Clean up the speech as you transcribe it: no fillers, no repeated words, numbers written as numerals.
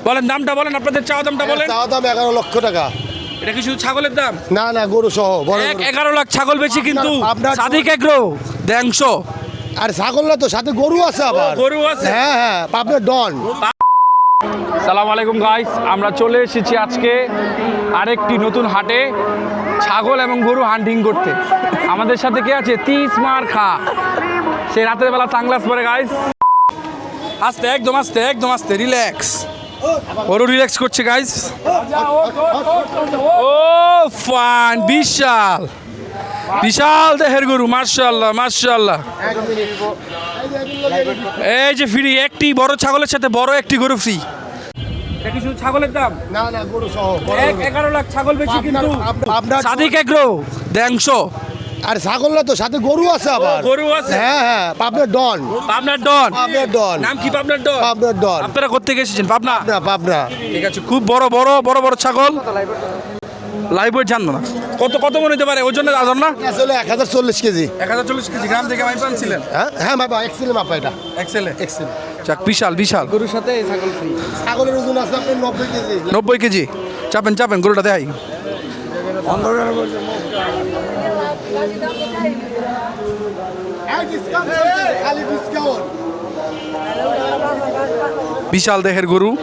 বলেন দামটা বলেন, আপনাদের চাওয়া দামটা বলেন। চাওয়া দাম 11 লক্ষ টাকা। এটা কি শুধু ছাগলের দাম? না না, গরু সহ বড় গরু। 11 লাখ ছাগল বেশি কিন্তু আপনার- সাদিক এগ্রো দেংশ। আর ছাগল না তো, সাথে গরু আছে আবার। গরু আছে? হ্যাঁ হ্যাঁ, পাবনার ডন। সালাম আলাইকুম গাইস, আমরা চলে এসেছি আজকে আরেকটি নতুন হাটে ছাগল এবং গরু হান্টিং করতে। আমাদের সাথে কে আছে? তিসমার খা, সে রাতের বেলা সানগ্লাস পরে। গাইস আস্তে, একদম আস্তে, একদম আস্তে, রিল্যাক্স। ওরও রিল্যাক্স করছে গাইস। ও ফান, বিশাল বিশাল দেহের গরু, মাশাআল্লাহ মাশাআল্লাহ। এই যে ফ্রি একটি বড় ছাগলের সাথে বড় একটি গরু ফ্রি। এটা কি শুধু ছাগলের দাম? না না, গরু সহ বড় গরু। 11 লাখ ছাগল বেশি কিন্তু আপনার- সাদিক এগ্রো দেংশ। আর ছাগল না তো, সাথে গরু আছে আবার। গরু আছে? হ্যাঁ হ্যাঁ, পাবনার ডন। পাবনার ডন। পাবনার ডন। নাম কি পাবনার ডন? পাবনার ডন। আপনারা কোত্থেকে এসেছেন? পাবনা। না, পাবনা। ঠিক আছে, খুব বড় বড় বড় বড় ছাগল। লাইভ ওয়েট জানো না কত কত মনে হতে পারে? ওজনে আজন না? আসলে 1040 কেজি। 1040 কেজি। গ্রাম থেকে মাইপ আনছিলেন? হ্যাঁ হ্যাঁ বাবা, এক্সেল মাপা এটা। এক্সেলে। এক্সেল। যাক, বিশাল বিশাল গরুর সাথে এই ছাগল ফ্রি। ছাগলের ওজন আছে আপনার 90 কেজি। 90 কেজি। চাপেন চাপেন, গরুটা দেখাই। খালি ডিসকাউন্ট। বিশাল দেহের গরু।